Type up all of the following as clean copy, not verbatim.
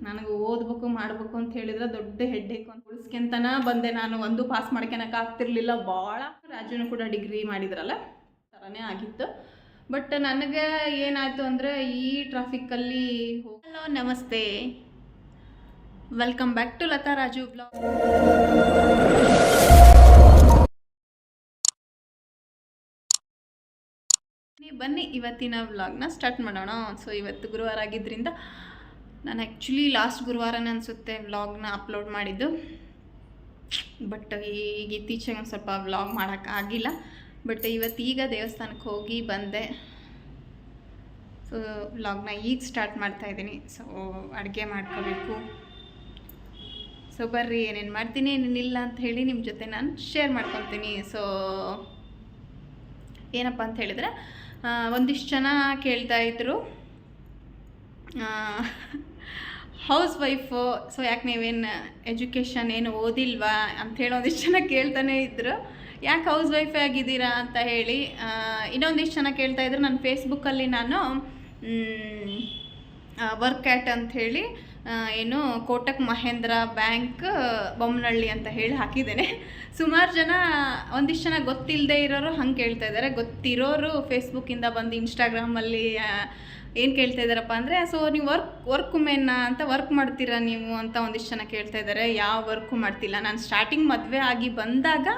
ನನಗೆ ಓದಬೇಕು ಮಾಡಬೇಕು ಅಂತ ಹೇಳಿದ್ರೆ ದೊಡ್ಡ ಹೆಡ್ಡೇಕ್ ಅಂತ ಉಳಿಸ್ಕೊಂತನ ಬಂದೆ. ನಾನು ಒಂದು ಪಾಸ್ ಮಾಡ್ಕೊಳಕ್ಕೆ ಆಗ್ತಿರ್ಲಿಲ್ಲ ಭಾಳ. ರಾಜುನು ಕೂಡ ಡಿಗ್ರಿ ಮಾಡಿದ್ರಲ್ಲ ಥರನೇ ಆಗಿತ್ತು. ಬಟ್ ನನಗೆ ಏನಾಯಿತು ಅಂದರೆ ಈ ಟ್ರಾಫಿಕ್ಕಲ್ಲಿ ಹಲೋ ನಮಸ್ತೆ, welcome back to Lata Raju blog. ಬನ್ನಿ ಇವತ್ತಿನ ವ್ಲಾಗ್ನ ಸ್ಟಾರ್ಟ್ ಮಾಡೋಣ. ಸೊ ಇವತ್ತು ಗುರುವಾರ ಆಗಿದ್ದರಿಂದ ನಾನು ಆ್ಯಕ್ಚುಲಿ ಲಾಸ್ಟ್ ಗುರುವಾರನೇ ಅನಿಸುತ್ತೆ ವ್ಲಾಗ್ನ ಅಪ್ಲೋಡ್ ಮಾಡಿದ್ದು. ಬಟ್ ಈಗ ಇತ್ತೀಚೆಗೆ ಒಂದು ಸ್ವಲ್ಪ ವ್ಲಾಗ್ ಮಾಡೋಕ್ಕಾಗಿಲ್ಲ. ಬಟ್ ಇವತ್ತೀಗ ದೇವಸ್ಥಾನಕ್ಕೆ ಹೋಗಿ ಬಂದೆ. ಸೊ ವ್ಲಾಗ್ನ ಈಗ ಸ್ಟಾರ್ಟ್ ಮಾಡ್ತಾಯಿದ್ದೀನಿ. ಸೊ ಅಡುಗೆ ಮಾಡ್ಕೋಬೇಕು. ಸೊ ಬರ್ರಿ ಏನೇನು ಮಾಡ್ತೀನಿ ಏನೇನಿಲ್ಲ ಅಂತ ಹೇಳಿ ನಿಮ್ಮ ಜೊತೆ ನಾನು ಶೇರ್ ಮಾಡ್ಕೊತೀನಿ. ಸೊ ಏನಪ್ಪ ಅಂತ ಹೇಳಿದ್ರೆ, ಒಂದಿಷ್ಟು ಜನ ಕೇಳ್ತಾಯಿದ್ರು ಹೌಸ್ ವೈಫು, ಸೊ ಯಾಕೆ ನೀವೇನು ಎಜುಕೇಷನ್ ಏನು ಓದಿಲ್ವಾ ಅಂಥೇಳಿ ಒಂದಿಷ್ಟು ಜನ ಕೇಳ್ತಾನೆ ಇದ್ದರು. ಯಾಕೆ ಹೌಸ್ ವೈಫೇ ಆಗಿದ್ದೀರಾ ಅಂತ ಹೇಳಿ. ಇನ್ನೊಂದಿಷ್ಟು ಜನ ಕೇಳ್ತಾಯಿದ್ರು ನನ್ನ ಫೇಸ್ಬುಕ್ಕಲ್ಲಿ ನಾನು ವರ್ಕ್ ಆ್ಯಟ್ ಅಂಥೇಳಿ ಏನು ಕೋಟಕ್ ಮಹೇಂದ್ರ ಬ್ಯಾಂಕ್ ಬೊಮ್ಮನಹಳ್ಳಿ ಅಂತ ಹೇಳಿ ಹಾಕಿದ್ದೇನೆ. ಸುಮಾರು ಜನ ಒಂದಿಷ್ಟು ಜನ ಗೊತ್ತಿಲ್ಲದೆ ಇರೋರು ಹಂಗೆ ಕೇಳ್ತಾ ಇದ್ದಾರೆ. ಗೊತ್ತಿರೋರು ಫೇಸ್ಬುಕ್ಕಿಂದ ಬಂದು ಇನ್ಸ್ಟಾಗ್ರಾಮಲ್ಲಿ ಏನು ಕೇಳ್ತಾ ಇದ್ದಾರಪ್ಪ ಅಂದರೆ, ಸೊ ನೀವು ವರ್ಕ್ ವುಮೆನ್ನ ಅಂತ ವರ್ಕ್ ಮಾಡ್ತೀರಾ ನೀವು ಅಂತ ಒಂದಿಷ್ಟು ಜನ ಕೇಳ್ತಾ ಇದ್ದಾರೆ. ಯಾವ ವರ್ಕು ಮಾಡ್ತಿಲ್ಲ. ನಾನು ಸ್ಟಾರ್ಟಿಂಗ್ ಮದುವೆ ಆಗಿ ಬಂದಾಗ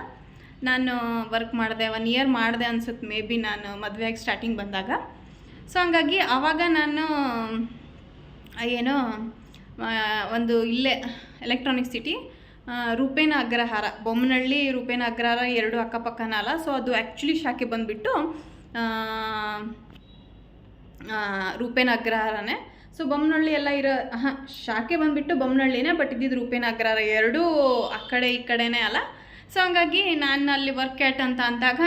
ನಾನು ವರ್ಕ್ ಮಾಡಿದೆ, 1 ಇಯರ್ ಮಾಡಿದೆ ಅನ್ಸುತ್ತೆ ಮೇ ಬಿ, ನಾನು ಮದುವೆ ಆಗಿ ಸ್ಟಾರ್ಟಿಂಗ್ ಬಂದಾಗ. ಸೊ ಹಂಗಾಗಿ ಆವಾಗ ನಾನು ಏನೋ ಒಂದು ಇಲ್ಲೇ ಎಲೆಕ್ಟ್ರಾನಿಕ್ ಸಿಟಿ ರೂಪೇನ ಅಗ್ರಹಾರ, ಬೊಮ್ಮನಹಳ್ಳಿ ರೂಪೇನ ಅಗ್ರಹಾರ 2 ಅಕ್ಕಪಕ್ಕನಲ್ಲ. ಸೊ ಅದು ಆ್ಯಕ್ಚುಲಿ ಶಾಖೆ ಬಂದುಬಿಟ್ಟು ರೂಪೇನ ಅಗ್ರಹಾರನೇ. ಸೊ ಬೊಮ್ಮನಹಳ್ಳಿ ಎಲ್ಲ ಇರೋ ಶಾಖೆ ಬಂದುಬಿಟ್ಟು ಬೊಮ್ಮನಹಳ್ಳಿನೇ, ಬಟ್ ಇದ್ದಿದ್ದು ರೂಪೇನ ಅಗ್ರಹಾರ 2 ಆ ಕಡೆ ಈ ಕಡೆನೇ ಅಲ್ಲ. ಸೊ ಹಂಗಾಗಿ ನಾನು ಅಲ್ಲಿ ವರ್ಕ್ ಆ್ಯಟ್ ಅಂತ ಅಂದಾಗ,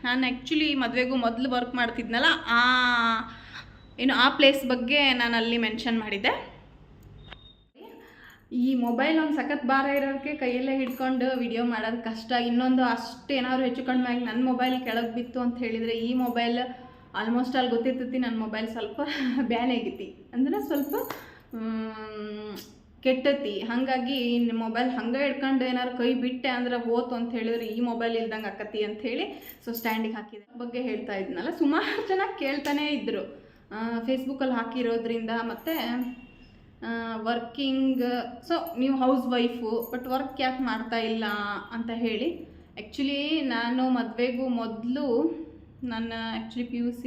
ನಾನು ಆ್ಯಕ್ಚುಲಿ ಮದುವೆಗೂ ಮೊದಲು ವರ್ಕ್ ಮಾಡ್ತಿದ್ನಲ್ಲ ಆ ಪ್ಲೇಸ್ ಬಗ್ಗೆ ನಾನು ಅಲ್ಲಿ ಮೆನ್ಷನ್ ಮಾಡಿದ್ದೆ. ಈ ಮೊಬೈಲ್ ಒಂದು ಸಖತ್ ಭಾರ ಇರೋಕ್ಕೆ ಕೈಯಲ್ಲೇ ಹಿಡ್ಕೊಂಡು ವಿಡಿಯೋ ಮಾಡೋದು ಕಷ್ಟ. ಇನ್ನೊಂದು ಅಷ್ಟು ಏನಾದ್ರು ಹೆಚ್ಚು ಕಡಿಮೆ ಆಗಿ ನನ್ನ ಮೊಬೈಲ್ ಕೆಳಗೆ ಬಿತ್ತು ಅಂತ ಹೇಳಿದರೆ, ಈ ಮೊಬೈಲ್ ಆಲ್ಮೋಸ್ಟ್ ಅಲ್ಲಿ ಗೊತ್ತಿರ್ತೈತಿ ನನ್ನ ಮೊಬೈಲ್ ಸ್ವಲ್ಪ ಬ್ಯಾನ್ ಆಗೈತಿ, ಅಂದರೆ ಸ್ವಲ್ಪ ಕೆಟ್ಟತಿ. ಹಾಗಾಗಿ ಮೊಬೈಲ್ ಹಂಗೆ ಹಿಡ್ಕೊಂಡು ಏನಾದ್ರು ಕೈ ಬಿಟ್ಟೆ ಅಂದ್ರೆ ಹೋತು ಅಂತ ಹೇಳಿದ್ರೆ ಈ ಮೊಬೈಲ್ ಇಲ್ದಂಗೆ ಆಕತಿ ಅಂಥೇಳಿ ಸೊ ಸ್ಟ್ಯಾಂಡಿಗೆ ಹಾಕಿದೆ. ಬಗ್ಗೆ ಹೇಳ್ತಾ ಇದ್ನಲ್ಲ, ಸುಮಾರು ಜನ ಕೇಳ್ತಾನೇ ಇದ್ದರು ಫೇಸ್ಬುಕ್ಕಲ್ಲಿ ಹಾಕಿರೋದ್ರಿಂದ. ಮತ್ತು ವರ್ಕಿಂಗ್, ಸೊ ನೀವು ಹೌಸ್ ವೈಫು ಬಟ್ ವರ್ಕ್ ಯಾಕೆ ಮಾಡ್ತಾ ಇಲ್ಲ ಅಂತ ಹೇಳಿ. ಆ್ಯಕ್ಚುಲಿ ನಾನು ಮದುವೆಗೂ ಮೊದಲು ನನ್ನ ಆ್ಯಕ್ಚುಲಿ PUC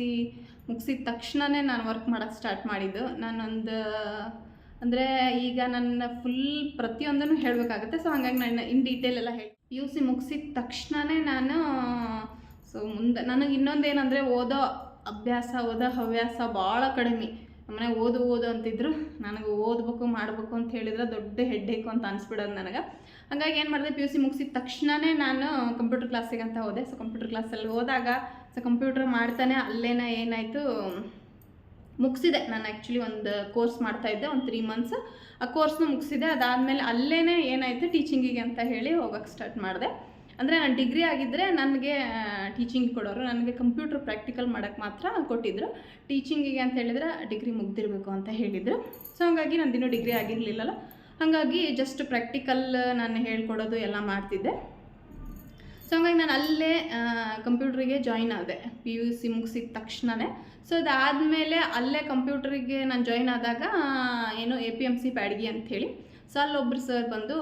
ಮುಗಿಸಿದ ತಕ್ಷಣವೇ ನಾನು ವರ್ಕ್ ಮಾಡೋಕ್ಕೆ ಸ್ಟಾರ್ಟ್ ಮಾಡಿದ್ದು. ನಾನೊಂದು ಅಂದರೆ ಈಗ ನನ್ನ ಫುಲ್ ಪ್ರತಿಯೊಂದನ್ನು ಹೇಳಬೇಕಾಗುತ್ತೆ. ಸೊ ಹಾಗಾಗಿ ನಾನು ಇನ್ ಡೀಟೇಲ್ ಎಲ್ಲ ಹೇಳಿ, PUC ಮುಗಿಸಿದ ತಕ್ಷಣವೇ ನಾನು ಸೊ ಮುಂದೆ ನನಗೆ ಇನ್ನೊಂದೇನೆಂದರೆ ಓದೋ ಹವ್ಯಾಸ ಭಾಳ ಕಡಿಮೆ. ನಮ್ಮನೆ ಓದು ಅಂತಿದ್ರು. ನನಗೆ ಓದಬೇಕು ಮಾಡಬೇಕು ಅಂತ ಹೇಳಿದ್ರೆ ದೊಡ್ಡ ಹೆಡ್ಡೇಕು ಅಂತ ಅನಿಸ್ಬಿಡೋದು ನನಗೆ. ಹಾಗಾಗಿ ಏನು ಮಾಡಿದೆ, PUC ಮುಗಿಸಿದ ತಕ್ಷಣವೇ ನಾನು ಕಂಪ್ಯೂಟರ್ ಕ್ಲಾಸಿಗೆ ಅಂತ ಹೋದೆ. ಸೊ ಕಂಪ್ಯೂಟರ್ ಕ್ಲಾಸಲ್ಲಿ ಹೋದಾಗ ಸೊ ಕಂಪ್ಯೂಟರ್ ಮಾಡ್ತಾನೆ ಅಲ್ಲೇನ ಏನಾಯಿತು, ಮುಗಿಸಿದೆ. ನಾನು ಆ್ಯಕ್ಚುಲಿ ಒಂದು ಕೋರ್ಸ್ ಮಾಡ್ತಾಯಿದ್ದೆ, ಒಂದು 3 ಮಂತ್ಸ್ ಆ ಕೋರ್ಸ್ನ ಮುಗಿಸಿದೆ. ಅದಾದಮೇಲೆ ಅಲ್ಲೇ ಏನಾಯಿತು, ಟೀಚಿಂಗಿಗೆ ಅಂತ ಹೇಳಿ ಹೋಗೋಕ್ಕೆ ಸ್ಟಾರ್ಟ್ ಮಾಡಿದೆ. ಅಂದರೆ ನಾನು ಡಿಗ್ರಿ ಆಗಿದ್ದರೆ ನನಗೆ ಟೀಚಿಂಗ್ ಕೊಡೋರು, ನನಗೆ ಕಂಪ್ಯೂಟರ್ ಪ್ರಾಕ್ಟಿಕಲ್ ಮಾಡೋಕ್ಕೆ ಮಾತ್ರ ಕೊಟ್ಟಿದ್ದರು. ಟೀಚಿಂಗಿಗೆ ಅಂತ ಹೇಳಿದ್ರೆ ಡಿಗ್ರಿ ಮುಗ್ದಿರಬೇಕು ಅಂತ ಹೇಳಿದರು. ಸೊ ಹಾಗಾಗಿ ನಂದಿನ್ನೂ ಡಿಗ್ರಿ ಆಗಿರಲಿಲ್ಲಲ್ಲ, ಹಾಗಾಗಿ ಜಸ್ಟ್ ಪ್ರಾಕ್ಟಿಕಲ್ ನಾನು ಹೇಳ್ಕೊಡೋದು ಎಲ್ಲ ಮಾಡ್ತಿದ್ದೆ. ಸೊ ಹಂಗಾಗಿ ನಾನು ಅಲ್ಲೇ ಕಂಪ್ಯೂಟ್ರಿಗೆ ಜಾಯ್ನ್ ಆದೆ PUC ಮುಗಿಸಿದ ತಕ್ಷಣವೇ. ಸೊ ಅದಾದಮೇಲೆ ಅಲ್ಲೇ ಕಂಪ್ಯೂಟ್ರಿಗೆ ನಾನು ಜಾಯ್ನ್ ಆದಾಗ ಏನು APMC ಬ್ಯಾಡಗಿ ಅಂಥೇಳಿ. ಸೊ ಅಲ್ಲೊಬ್ಬರು ಸರ್ ಬಂದು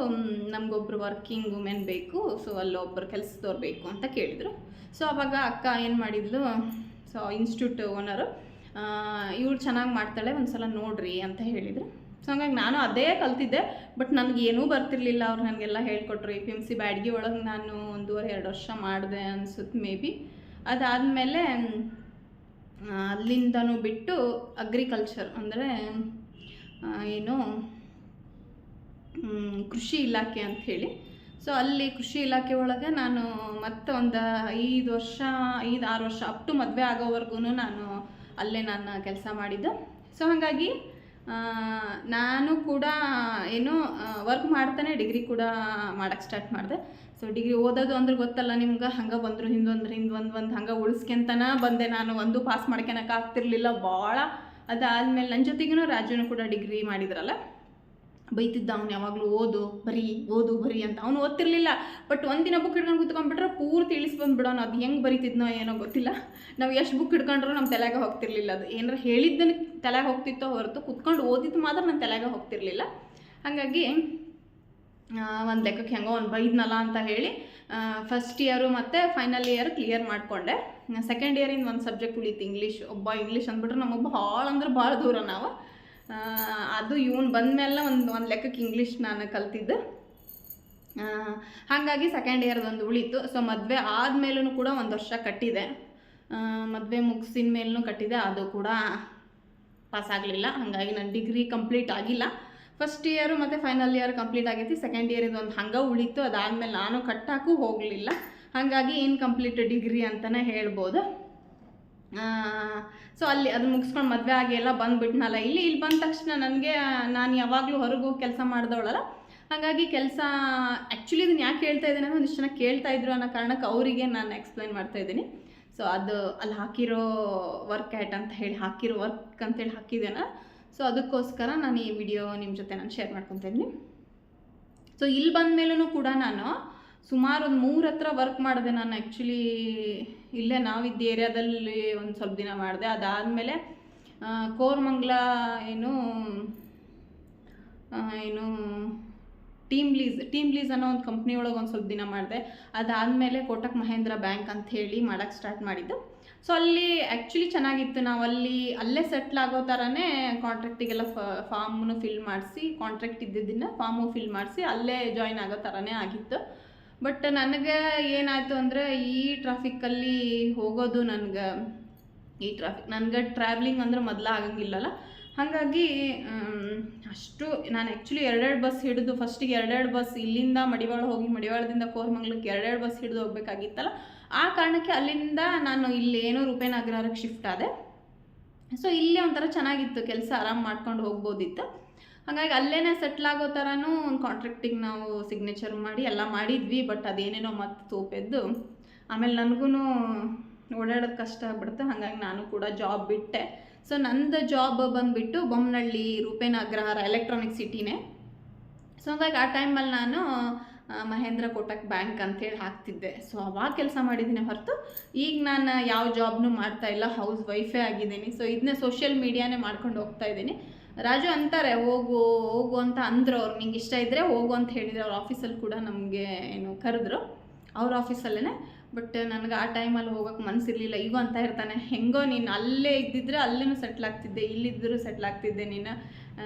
ನಮಗೊಬ್ಬರು ವರ್ಕಿಂಗ್ ವುಮೆನ್ ಬೇಕು, ಸೊ ಅಲ್ಲೊಬ್ಬರು ಕೆಲಸದವ್ರು ಬೇಕು ಅಂತ ಕೇಳಿದರು. ಸೊ ಆವಾಗ ಅಕ್ಕ ಏನು ಮಾಡಿದ್ಲು, ಸೊ ಇನ್ಸ್ಟಿಟ್ಯೂಟ್ ಓನರು, ಇವಳು ಚೆನ್ನಾಗಿ ಮಾಡ್ತಾಳೆ ಒಂದು ಸಲ ನೋಡ್ರಿ ಅಂತ ಹೇಳಿದರು. ಸೊ ಹಂಗಾಗಿ ನಾನು ಅದೇ ಕಲ್ತಿದ್ದೆ, ಬಟ್ ನನಗೇನೂ ಬರ್ತಿರ್ಲಿಲ್ಲ. ಅವ್ರು ನನಗೆಲ್ಲ ಹೇಳ್ಕೊಟ್ರು. APMC ಬ್ಯಾಡಗಿ ಒಳಗೆ ನಾನು 1.5-2 ವರ್ಷ ಮಾಡಿದೆ ಅನಿಸುತ್ತೆ ಮೇ ಬಿ. ಅದಾದಮೇಲೆ ಅಲ್ಲಿಂದನೂ ಬಿಟ್ಟು ಅಗ್ರಿಕಲ್ಚರ್ ಅಂದರೆ ಏನು ಕೃಷಿ ಇಲಾಖೆ ಅಂಥೇಳಿ. ಸೊ ಅಲ್ಲಿ ಕೃಷಿ ಇಲಾಖೆ ಒಳಗೆ ನಾನು ಮತ್ತೆ ಒಂದು 5-6 ವರ್ಷ ಅಪ್ ಟು ಮದುವೆ ಆಗೋವರೆಗೂ ನಾನು ಅಲ್ಲೇ ನಾನು ಕೆಲಸ ಮಾಡಿದ್ದು. ಸೊ ಹಾಗಾಗಿ ನಾನು ಕೂಡ ಏನು ವರ್ಕ್ ಮಾಡ್ತಾನೆ ಡಿಗ್ರಿ ಕೂಡ ಮಾಡೋಕ್ಕೆ ಸ್ಟಾರ್ಟ್ ಮಾಡಿದೆ. ಸೊ ಡಿಗ್ರಿ ಓದೋದು ಅಂದ್ರೆ ಗೊತ್ತಲ್ಲ ನಿಮ್ಗೆ, ಹಂಗೆ ಬಂದರು ಹಿಂದೊಂದು ಹಂಗೆ ಉಳಿಸ್ಕೊಂತನ ಬಂದೆ. ನಾನು ಒಂದು ಪಾಸ್ ಮಾಡ್ಕೊಳಕ್ಕೆ ಆಗ್ತಿರ್ಲಿಲ್ಲ ಭಾಳ. ಅದಾದಮೇಲೆ ನನ್ನ ಜೊತೆಗೂ ರಾಜುನು ಕೂಡ ಡಿಗ್ರಿ ಮಾಡಿದ್ರಲ್ಲ. ಬೈತಿದ್ದ ಅವ್ನು ಯಾವಾಗಲೂ ಓದು ಬರೀ ಅಂತ. ಅವ್ನು ಓದ್ತಿರ್ಲಿಲ್ಲ, ಬಟ್ ಒಂದಿನ ಬುಕ್ ಹಿಡ್ಕೊಂಡು ಕೂತ್ಕೊಂಡ್ಬಿಟ್ರೆ ಪೂರ್ತಿ ಇಳಿಸಿ ಬಂದುಬಿಡೋನು. ಅದು ಹೆಂಗೆ ಬರೀತಿದ್ನೋ ಏನೋ ಗೊತ್ತಿಲ್ಲ. ನಾವು ಎಷ್ಟು ಬುಕ್ ಹಿಡ್ಕೊಂಡ್ರೂ ನಮ್ಮ ತಲೆಗೆ ಹೋಗ್ತಿರ್ಲಿಲ್ಲ. ಅದು ಏನಾರ ಹೇಳಿದ್ದನ್ನು ತಲೆಗೆ ಹೋಗ್ತಿತ್ತೋ ಹೊರತು ಕುತ್ಕೊಂಡು ಓದಿದ್ದು ಮಾತ್ರ ನನ್ನ ತಲೆಗೆ ಹೋಗ್ತಿರ್ಲಿಲ್ಲ. ಹಾಗಾಗಿ ಒಂದು ಲೆಕ್ಕಕ್ಕೆ ಹೆಂಗೋ ಒಂದು ಬೈದ್ನಲ್ಲ ಅಂತ ಹೇಳಿ ಫಸ್ಟ್ ಇಯರು ಮತ್ತು ಫೈನಲ್ ಇಯರ್ ಕ್ಲಿಯರ್ ಮಾಡಿಕೊಂಡೆ. ಸೆಕೆಂಡ್ ಇಯರಿಂದ ಒಂದು ಸಬ್ಜೆಕ್ಟ್ ಉಳಿತು ಇಂಗ್ಲೀಷ್ ಅಂದ್ಬಿಟ್ರೆ ನಮ್ಮೊಬ್ಬ ಭಾಳ ಅಂದ್ರೆ ಭಾಳ ದೂರ ನಾವು. ಅದು ಇವನು ಬಂದಮೇಲೆ ಒಂದು ಲೆಕ್ಕಕ್ಕೆ ಇಂಗ್ಲೀಷ್ ನಾನು ಕಲ್ತಿದ್ದು. ಹಾಗಾಗಿ ಸೆಕೆಂಡ್ ಇಯರ್ದೊಂದು ಉಳಿತು. ಸೊ ಮದುವೆ ಆದಮೇಲೂ ಕೂಡ 1 ವರ್ಷ ಕಟ್ಟಿದೆ. ಮದುವೆ ಮುಗಿಸಿದ ಮೇಲೂ ಕಟ್ಟಿದೆ, ಅದು ಕೂಡ ಪಾಸ್ ಆಗಲಿಲ್ಲ. ಹಾಗಾಗಿ ನನ್ನ ಡಿಗ್ರಿ ಕಂಪ್ಲೀಟ್ ಆಗಿಲ್ಲ. ಫಸ್ಟ್ ಇಯರು ಮತ್ತು ಫೈನಲ್ ಇಯರ್ ಕಂಪ್ಲೀಟ್ ಆಗೈತಿ. ಸೆಕೆಂಡ್ ಇಯರ್ ಇದೊಂದು ಹಂಗೆ ಉಳಿತು. ಅದಾದಮೇಲೆ ನಾನು ಕಟ್ಟಾಕು ಹೋಗಲಿಲ್ಲ. ಹಾಗಾಗಿ ಇನ್ಕಂಪ್ಲೀಟ್ ಡಿಗ್ರಿ ಅಂತಲೇ ಹೇಳ್ಬೋದು. ಸೊ ಅಲ್ಲಿ ಅದು ಮುಗಿಸ್ಕೊಂಡು ಮದುವೆ ಆಗಿ ಎಲ್ಲ ಬಂದುಬಿಟ್ನಲ್ಲ, ಇಲ್ಲಿ ಬಂದ ತಕ್ಷಣ ನನಗೆ ನಾನು ಯಾವಾಗಲೂ ಹೊರಗೆ ಹೋಗಿ ಕೆಲಸ ಮಾಡಿದವಳಲ್ಲ. ಹಾಗಾಗಿ ಕೆಲಸ ಆ್ಯಕ್ಚುಲಿ ಇದನ್ನು ಯಾಕೆ ಹೇಳ್ತಾ ಇದ್ದೀನಿ ಅಂದರೆ ಒಂದಿಷ್ಟು ಜನ ಕೇಳ್ತಾಯಿದ್ರು ಅನ್ನೋ ಕಾರಣಕ್ಕೆ ಅವರಿಗೆ ನಾನು ಎಕ್ಸ್ಪ್ಲೈನ್ ಮಾಡ್ತಾಯಿದ್ದೀನಿ. ಸೊ ಅದು ಅಲ್ಲಿ ಹಾಕಿರೋ ವರ್ಕ್ ಅಂತೇಳಿ ಹಾಕಿದ್ದೇನೆ. ಸೊ ಅದಕ್ಕೋಸ್ಕರ ನಾನು ಈ ವಿಡಿಯೋ ನಿಮ್ಮ ಜೊತೆ ನಾನು ಶೇರ್ ಮಾಡ್ಕೊತಾ ಇದ್ದೀನಿ. ಸೊ ಇಲ್ಲಿ ಬಂದ ಮೇಲೂ ಕೂಡ ನಾನು ಸುಮಾರು ಒಂದು 3 ಹತ್ರ ವರ್ಕ್ ಮಾಡಿದೆ. ನಾನು ಆ್ಯಕ್ಚುಲಿ ಇಲ್ಲೇ ನಾವಿದ್ದ ಏರಿಯಾದಲ್ಲಿ ಒಂದು ಸ್ವಲ್ಪ ದಿನ ಮಾಡಿದೆ. ಅದಾದಮೇಲೆ ಕೋರಮಂಗಲ ಏನು ಟೀಮ್ ಲೀಸ್ ಅನ್ನೋ ಒಂದು ಕಂಪ್ನಿ ಒಳಗೆ ಒಂದು ಸ್ವಲ್ಪ ದಿನ ಮಾಡಿದೆ. ಅದಾದಮೇಲೆ ಕೋಟಕ್ ಮಹೇಂದ್ರ ಬ್ಯಾಂಕ್ ಅಂತ ಹೇಳಿ ಮಾಡೋಕ್ಕೆ ಸ್ಟಾರ್ಟ್ ಮಾಡಿದ್ದು. ಸೊ ಅಲ್ಲಿ ಆ್ಯಕ್ಚುಲಿ ಚೆನ್ನಾಗಿತ್ತು. ನಾವು ಅಲ್ಲೇ ಸೆಟ್ಲ್ ಆಗೋ ಥರನೇ ಕಾಂಟ್ರಾಕ್ಟಿಗೆಲ್ಲ ಫಾರ್ಮನ್ನು ಫಿಲ್ ಮಾಡಿಸಿ, ಕಾಂಟ್ರಾಕ್ಟ್ ಇದ್ದಿದ್ದನ್ನು ಫಾರ್ಮು ಫಿಲ್ ಮಾಡಿಸಿ ಅಲ್ಲೇ ಜಾಯಿನ್ ಆಗೋ ಥರನೇ ಆಗಿತ್ತು. ಬಟ್ ನನಗೆ ಏನಾಯಿತು ಅಂದರೆ ಈ ಟ್ರಾಫಿಕ್ಕಲ್ಲಿ ಹೋಗೋದು ನನಗೆ ಟ್ರಾವೆಲಿಂಗ್ ಅಂದರೆ ಮೊದಲು ಆಗಂಗಿಲ್ಲಲ್ಲ. ಹಾಗಾಗಿ ಅಷ್ಟು ನಾನು ಆ್ಯಕ್ಚುಲಿ 2 ಬಸ್ ಹಿಡಿದು ಫಸ್ಟಿಗೆ 2 ಬಸ್ ಇಲ್ಲಿಂದ ಮಡಿವಾಳ ಹೋಗಿ ಮಡಿವಾಳದಿಂದ ಕೋರಮಂಗಲಕ್ಕೆ 2 ಬಸ್ ಹಿಡಿದು ಹೋಗಬೇಕಾಗಿತ್ತಲ್ಲ. ಆ ಕಾರಣಕ್ಕೆ ಅಲ್ಲಿಂದ ನಾನು ಇಲ್ಲೇನೋ ರೂಪೇನ ಅಗ್ರಹಾರಕ್ಕೆ ಶಿಫ್ಟ್ ಆದೆ. ಸೊ ಇಲ್ಲೇ ಒಂಥರ ಚೆನ್ನಾಗಿತ್ತು, ಕೆಲಸ ಆರಾಮ್ ಮಾಡ್ಕೊಂಡು ಹೋಗ್ಬೋದಿತ್ತು. ಹಾಗಾಗಿ ಅಲ್ಲೇ ಸೆಟ್ಲ್ ಆಗೋ ಥರನೂ ಒಂದು ಕಾಂಟ್ರಾಕ್ಟಿಗೆ ನಾವು ಸಿಗ್ನೇಚರ್ ಮಾಡಿ ಎಲ್ಲ ಮಾಡಿದ್ವಿ. ಬಟ್ ಅದೇನೇನೋ ಮತ್ತೆ ತೋಪೆದ್ದು ಆಮೇಲೆ ನನಗೂ ಓಡಾಡೋದು ಕಷ್ಟ ಆಗ್ಬಿಡುತ್ತೆ. ಹಾಗಾಗಿ ನಾನು ಕೂಡ ಜಾಬ್ ಬಿಟ್ಟೆ. ಸೊ ನಂದು ಜಾಬ್ ಬಂದುಬಿಟ್ಟು ಬೊಮ್ಮನಹಳ್ಳಿ ರೂಪೇನ ಅಗ್ರಹಾರ ಎಲೆಕ್ಟ್ರಾನಿಕ್ ಸಿಟಿನೇ. ಸೊ ಹಾಗಾಗಿ ಆ ಟೈಮಲ್ಲಿ ನಾನು ಮಹೇಂದ್ರ ಕೋಟಕ್ ಬ್ಯಾಂಕ್ ಅಂತೇಳಿ ಹಾಕ್ತಿದ್ದೆ. ಸೊ ಅವಾಗ ಕೆಲಸ ಮಾಡಿದ್ದೀನಿ ಹೊರತು ಈಗ ನಾನು ಯಾವ ಜಾಬ್ನೂ ಮಾಡ್ತಾಯಿಲ್ಲ, ಹೌಸ್ ವೈಫೇ ಆಗಿದ್ದೀನಿ. ಸೊ ಇದನ್ನೇ ಸೋಷಿಯಲ್ ಮೀಡಿಯಾನೇ ಮಾಡ್ಕೊಂಡು ಹೋಗ್ತಾ ಇದ್ದೀನಿ. ರಾಜು ಅಂತಾರೆ ಹೋಗು ಅಂತ ಅಂದರು ಅವ್ರು, ನಿಂಗೆ ಇಷ್ಟ ಇದ್ದರೆ ಹೋಗು ಅಂತ ಹೇಳಿದ್ರು. ಅವ್ರ ಆಫೀಸಲ್ಲಿ ಕೂಡ ನಮಗೆ ಕರೆದ್ರು, ಅವ್ರ ಆಫೀಸಲ್ಲೇ. ಬಟ್ ನನಗೆ ಆ ಟೈಮಲ್ಲಿ ಹೋಗೋಕ್ಕೆ ಮನಸ್ಸಿರಲಿಲ್ಲ. ಈಗ ಅಂತ ಇರ್ತಾನೆ, ಹೆಂಗೋ ನೀನು ಅಲ್ಲೇ ಇದ್ದಿದ್ರೆ ಅಲ್ಲೂ ಸೆಟ್ಲ್ ಆಗ್ತಿದ್ದೆ, ಇಲ್ಲಿದ್ದರೂ ಸೆಟ್ಲ್ ಆಗ್ತಿದ್ದೆ, ನೀನು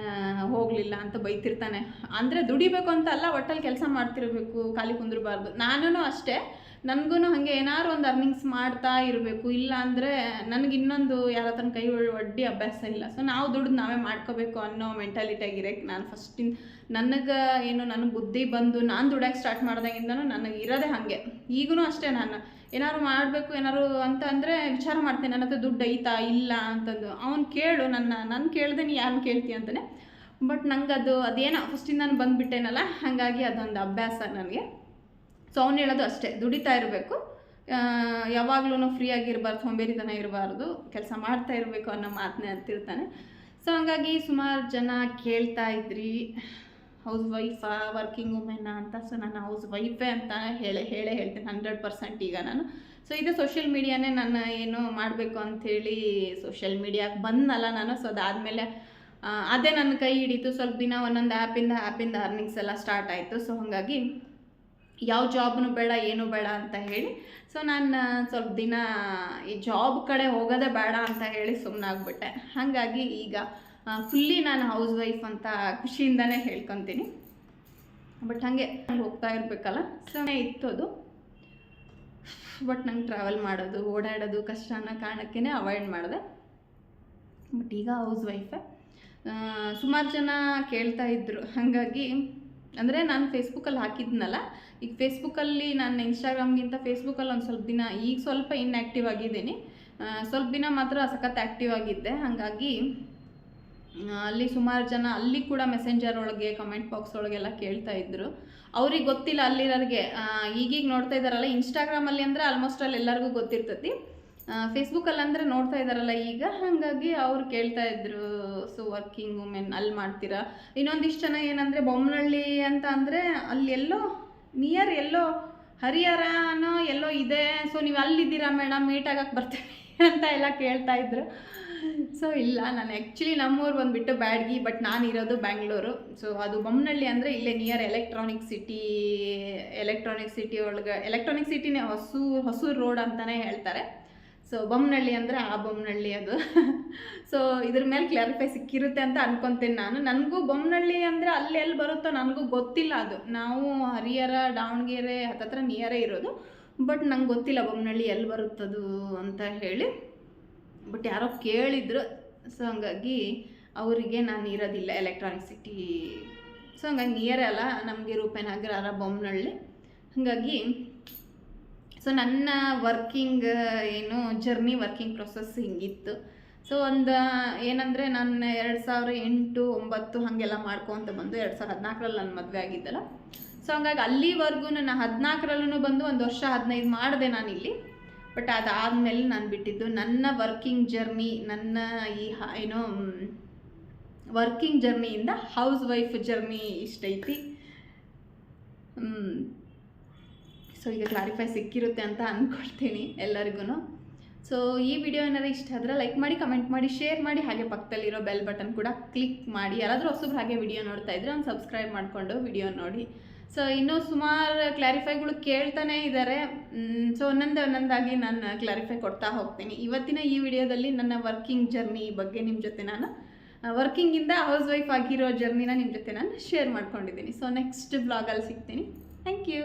ಹೋಗಲಿಲ್ಲ ಅಂತ ಬೈತಿರ್ತಾನೆ. ಅಂದರೆ ದುಡಿಬೇಕು ಅಂತ ಅಲ್ಲ, ಒಟ್ಟಲ್ಲಿ ಕೆಲಸ ಮಾಡ್ತಿರಬೇಕು, ಖಾಲಿ ಕುಂದ್ರಬಾರ್ದು. ನಾನು ಅಷ್ಟೇ, ನನಗೂ ಹಾಗೆ ಏನಾದ್ರು ಒಂದು ಅರ್ನಿಂಗ್ಸ್ ಮಾಡ್ತಾ ಇರಬೇಕು. ಇಲ್ಲ ಅಂದರೆ ನನಗೆ ಇನ್ನೊಂದು ಯಾರ ಹತ್ರ ಕೈ ಒಡ್ಡಿ ಅಭ್ಯಾಸ ಇಲ್ಲ. ಸೊ ನಾವು ದುಡ್ಡು ನಾವೇ ಮಾಡ್ಕೋಬೇಕು ಅನ್ನೋ ಮೆಂಟಾಲಿಟಿಯಾಗಿರೋಕ್ಕೆ ನಾನು ನನಗೆ ನನ್ನ ಬುದ್ಧಿ ಬಂದು ನಾನು ದುಡಿಯೋಕ್ಕೆ ಸ್ಟಾರ್ಟ್ ಮಾಡಿದಾಗಿಂದನೂ ನನಗೆ ಇರೋದೇ ಹಾಗೆ. ಈಗೂ ಅಷ್ಟೇ, ನಾನು ಏನಾದ್ರು ಮಾಡಬೇಕು ಏನಾದ್ರು ಅಂತ ಅಂದರೆ ವಿಚಾರ ಮಾಡ್ತೀನಿ, ನನ್ನ ಹತ್ರ ದುಡ್ಡು ಐತಾ ಇಲ್ಲ ಅಂತಂದು. ಅವ್ನು ಕೇಳು, ನಾನು ಕೇಳ್ದೆ ನೀ ಯಾರನ್ನ ಕೇಳ್ತೀಯ ಅಂತಾನೆ. ಬಟ್ ನಂಗೆ ಅದೇನೋ ಫಸ್ಟಿಂದ ನಾನು ಬಂದುಬಿಟ್ಟೇನಲ್ಲ, ಹಾಗಾಗಿ ಅದೊಂದು ಅಭ್ಯಾಸ ನನಗೆ. ಸೊ ಅವ್ನು ಹೇಳೋದು ಅಷ್ಟೇ, ದುಡಿತಾ ಇರಬೇಕು, ಯಾವಾಗಲೂ ಫ್ರೀಯಾಗಿರಬಾರ್ದು, ಸೋಂಬೇರಿತನ ಇರಬಾರ್ದು, ಕೆಲಸ ಮಾಡ್ತಾ ಇರಬೇಕು ಅನ್ನೋ ಮಾತನ್ನೇ ಅಂತಿರ್ತಾನೆ. ಸೊ ಹಾಗಾಗಿ ಸುಮಾರು ಜನ ಕೇಳ್ತಾ ಇದ್ರಿ ಹೌಸ್ ವೈಫಾ ವರ್ಕಿಂಗ್ ವುಮೆನ್ನ ಅಂತ. ಸೊ ನಾನು ಹೌಸ್ ವೈಫೇ ಅಂತ ಹೇಳ್ತೀನಿ 100% ಈಗ ನಾನು. ಸೊ ಇದು ಸೋಷಿಯಲ್ ಮೀಡಿಯಾನೇ ನಾನು ಏನು ಮಾಡಬೇಕು ಅಂಥೇಳಿ ಸೋಷಿಯಲ್ ಮೀಡಿಯಾಗೆ ಬಂದಲ್ಲ ನಾನು. ಸೊ ಅದಾದಮೇಲೆ ಅದೇ ನನ್ನ ಕೈ ಹಿಡಿತು. ಸ್ವಲ್ಪ ದಿನ ಒಂದೊಂದು ಆ್ಯಪಿಂದ ಅರ್ನಿಂಗ್ಸ್ ಎಲ್ಲ ಸ್ಟಾರ್ಟ್ ಆಯಿತು. ಸೊ ಹಾಗಾಗಿ ಯಾವ ಜಾಬ್ನು ಬೇಡ ಏನು ಬೇಡ ಅಂತ ಹೇಳಿ ಸೊ ನಾನು ಸ್ವಲ್ಪ ದಿನ ಈ ಜಾಬ್ ಕಡೆ ಹೋಗೋದೇ ಬೇಡ ಅಂತ ಹೇಳಿ ಸುಮ್ಮನಾಗ್ಬಿಟ್ಟೆ. ಹಾಗಾಗಿ ಈಗ ಫುಲ್ಲಿ ನಾನು ಹೌಸ್ ವೈಫ್ ಅಂತ ಖುಷಿಯಿಂದನೇ ಹೇಳ್ಕೊತೀನಿ. ಬಟ್ ಹಾಗೆ ಹೋಗ್ತಾ ಇರಬೇಕಲ್ಲ, ಸೊ ಇತ್ತು ಅದು. ಬಟ್ ನಂಗೆ ಟ್ರಾವೆಲ್ ಮಾಡೋದು ಓಡಾಡೋದು ಕಷ್ಟ ಅನ್ನೋ ಕಾರಣಕ್ಕೇ ಅವಾಯ್ಡ್ ಮಾಡಿದೆ. ಬಟ್ ಈಗ ಹೌಸ್ ವೈಫೇ. ಸುಮಾರು ಜನ ಕೇಳ್ತಾ ಇದ್ದರು. ಹಾಗಾಗಿ ಅಂದರೆ ನಾನು ಫೇಸ್ಬುಕ್ಕಲ್ಲಿ ಹಾಕಿದ್ನಲ್ಲ, ಈಗ ಫೇಸ್ಬುಕ್ಕಲ್ಲಿ ನಾನು ಇನ್ಸ್ಟಾಗ್ರಾಮ್ಗಿಂತ ಫೇಸ್ಬುಕ್ಕಲ್ಲಿ ಒಂದು ಸ್ವಲ್ಪ ದಿನ ಈಗ ಸ್ವಲ್ಪ ಇನ್ಆ್ಯಕ್ಟಿವ್ ಆಗಿದ್ದೀನಿ. ಸ್ವಲ್ಪ ದಿನ ಮಾತ್ರ ಸಖತ್ ಆ್ಯಕ್ಟಿವ್ ಆಗಿದ್ದೆ. ಹಾಗಾಗಿ ಅಲ್ಲಿ ಸುಮಾರು ಜನ ಅಲ್ಲಿ ಕೂಡ ಮೆಸೆಂಜರ್ ಒಳಗೆ ಕಮೆಂಟ್ ಬಾಕ್ಸ್ ಒಳಗೆಲ್ಲ ಕೇಳ್ತಾ ಇದ್ದರು. ಅವ್ರಿಗೆ ಗೊತ್ತಿಲ್ಲ, ಅಲ್ಲಿರೋರಿಗೆ ಈಗೀಗ ನೋಡ್ತಾ ಇದ್ದಾರಲ್ಲ ಇನ್ಸ್ಟಾಗ್ರಾಮಲ್ಲಿ ಅಂದರೆ ಆಲ್ಮೋಸ್ಟ್ ಅಲ್ಲಿ ಎಲ್ಲರಿಗೂ ಗೊತ್ತಿರ್ತೈತಿ. ಫೇಸ್ಬುಕ್ಕಲ್ಲಿ ಅಂದರೆ ನೋಡ್ತಾ ಇದ್ದಾರಲ್ಲ ಈಗ, ಹಾಗಾಗಿ ಅವ್ರು ಕೇಳ್ತಾ ಇದ್ರು ಸೊ ವರ್ಕಿಂಗ್ ವುಮೆನ್ ಅಲ್ಲಿ ಮಾಡ್ತೀರಾ. ಇನ್ನೊಂದಿಷ್ಟು ಜನ ಏನಂದರೆ ಬೊಮ್ಮನಹಳ್ಳಿ ಅಂತ ಅಂದರೆ ಅಲ್ಲಿ ಎಲ್ಲೋ ನಿಯರ್ ಎಲ್ಲೋ ಹರಿಹರನೋ ಎಲ್ಲೋ ಇದೆ, ಸೊ ನೀವು ಅಲ್ಲಿದ್ದೀರಾ ಮೇಡಮ್ ಮೀಟ್ ಆಗಕ್ಕೆ ಬರ್ತೀವಿ ಅಂತ ಎಲ್ಲ ಕೇಳ್ತಾ ಇದ್ರು. ಸೊ ಇಲ್ಲ, ನಾನು ಆ್ಯಕ್ಚುಲಿ ನಮ್ಮೂರು ಬಂದುಬಿಟ್ಟು ಬ್ಯಾಡ್ಗಿ, ಬಟ್ ನಾನು ಇರೋದು ಬ್ಯಾಂಗ್ಳೂರು. ಸೊ ಅದು ಬೊಮ್ಮನಹಳ್ಳಿ ಅಂದರೆ ಇಲ್ಲೇ ನಿಯರ್ ಎಲೆಕ್ಟ್ರಾನಿಕ್ ಸಿಟಿ ಒಳಗೆ, ಎಲೆಕ್ಟ್ರಾನಿಕ್ ಸಿಟಿನೇ ಹೊಸೂರು ರೋಡ್ ಅಂತಲೇ ಹೇಳ್ತಾರೆ. ಸೊ ಬೊಮ್ಮನಹಳ್ಳಿ ಅಂದರೆ ಆ ಬೊಮ್ಮನಹಳ್ಳಿ ಅದು. ಸೊ ಇದ್ರ ಮೇಲೆ ಕ್ಲಾರಿಫೈ ಸಿಕ್ಕಿರುತ್ತೆ ಅಂತ ಅನ್ಕೊತೀನಿ ನಾನು. ನನಗೂ ಬೊಮ್ಮನಹಳ್ಳಿ ಅಂದರೆ ಅಲ್ಲಿ ಎಲ್ಲಿ ಬರುತ್ತೋ ನನಗೂ ಗೊತ್ತಿಲ್ಲ. ಅದು ನಾವು ಹರಿಹರ ದಾವಣಗೆರೆ ಹತ್ತತ್ರ ನಿಯರೇ ಇರೋದು, ಬಟ್ ನಂಗೆ ಗೊತ್ತಿಲ್ಲ ಬೊಮ್ಮನಹಳ್ಳಿ ಎಲ್ಲಿ ಬರುತ್ತದು ಅಂತ ಹೇಳಿ. ಬಟ್ ಯಾರೋ ಕೇಳಿದ್ರು, ಸೊ ಹಂಗಾಗಿ ಅವರಿಗೆ ನಾನು ಇರೋದಿಲ್ಲ ಎಲೆಕ್ಟ್ರಾನಿಕ್ ಸಿಟಿ, ಸೊ ಹಂಗಾಗಿ ನಿಯರೇ ಅಲ್ಲ ನಮಗೆ ರೂಪನಗರ ಬೊಮ್ಮನಹಳ್ಳಿ. ಹಾಗಾಗಿ ಸೊ ನನ್ನ ವರ್ಕಿಂಗ್ ವರ್ಕಿಂಗ್ ಪ್ರೊಸೆಸ್ ಹಿಂಗಿತ್ತು. ಸೊ ಒಂದು ಏನಂದರೆ ನಾನು 2008-09 ಹಾಗೆಲ್ಲ ಮಾಡ್ಕೊತ ಬಂದು 2014ರಲ್ಲಿ ನನ್ನ ಮದುವೆ ಆಗಿದ್ದಲ್ಲ. ಸೊ ಹಂಗಾಗಿ ಅಲ್ಲಿವರೆಗೂ ನಾನು 14ರಲ್ಲೂ ಬಂದು 1 ವರ್ಷ 15 ಮಾಡಿದೆ ನಾನಿಲ್ಲಿ. ಬಟ್ ಅದಾದಮೇಲೆ ನಾನು ಬಿಟ್ಟಿದ್ದು ನನ್ನ ವರ್ಕಿಂಗ್ ಜರ್ನಿ. ನನ್ನ ಈ ವರ್ಕಿಂಗ್ ಜರ್ನಿಯಿಂದ ಹೌಸ್ ವೈಫ್ ಜರ್ನಿ ಇಷ್ಟೈತಿ. ಸೊ ಈಗ ಕ್ಲಾರಿಫೈ ಸಿಕ್ಕಿರುತ್ತೆ ಅಂತ ಅಂದ್ಕೊಳ್ತೀನಿ ಎಲ್ಲರಿಗೂ. ಸೊ ಈ ವಿಡಿಯೋ ಏನಾದ್ರು ಇಷ್ಟ ಆದರೆ ಲೈಕ್ ಮಾಡಿ, ಕಮೆಂಟ್ ಮಾಡಿ, ಶೇರ್ ಮಾಡಿ, ಹಾಗೆ ಪಕ್ಕದಲ್ಲಿರೋ ಬೆಲ್ ಬಟನ್ ಕೂಡ ಕ್ಲಿಕ್ ಮಾಡಿ. ಯಾರಾದರೂ ಹೊಸಬ್ರು ಹಾಗೆ ವಿಡಿಯೋ ನೋಡ್ತಾ ಇದ್ದರೆ ಒಂದು ಸಬ್ಸ್ಕ್ರೈಬ್ ಮಾಡಿಕೊಂಡು ವಿಡಿಯೋ ನೋಡಿ. ಸೊ ಇನ್ನೂ ಸುಮಾರು ಕ್ಲಾರಿಫೈಗಳು ಕೇಳ್ತಾನೆ ಇದ್ದಾರೆ. ಸೊ ಒಂದೊಂದಾಗಿ ನಾನು ಕ್ಲಾರಿಫೈ ಕೊಡ್ತಾ ಹೋಗ್ತೀನಿ. ಇವತ್ತಿನ ಈ ವಿಡಿಯೋದಲ್ಲಿ ನನ್ನ ವರ್ಕಿಂಗ್ ಜರ್ನಿ ಬಗ್ಗೆ ನಿಮ್ಮ ಜೊತೆ ನಾನು ವರ್ಕಿಂಗಿಂದ ಹೌಸ್ ವೈಫ್ ಆಗಿರೋ ಜರ್ನಿನ ನಿಮ್ಮ ಜೊತೆ ನಾನು ಶೇರ್ ಮಾಡ್ಕೊಂಡಿದ್ದೀನಿ. ಸೊ ನೆಕ್ಸ್ಟ್ ಬ್ಲಾಗಲ್ಲಿ ಸಿಗ್ತೀನಿ. Thank you.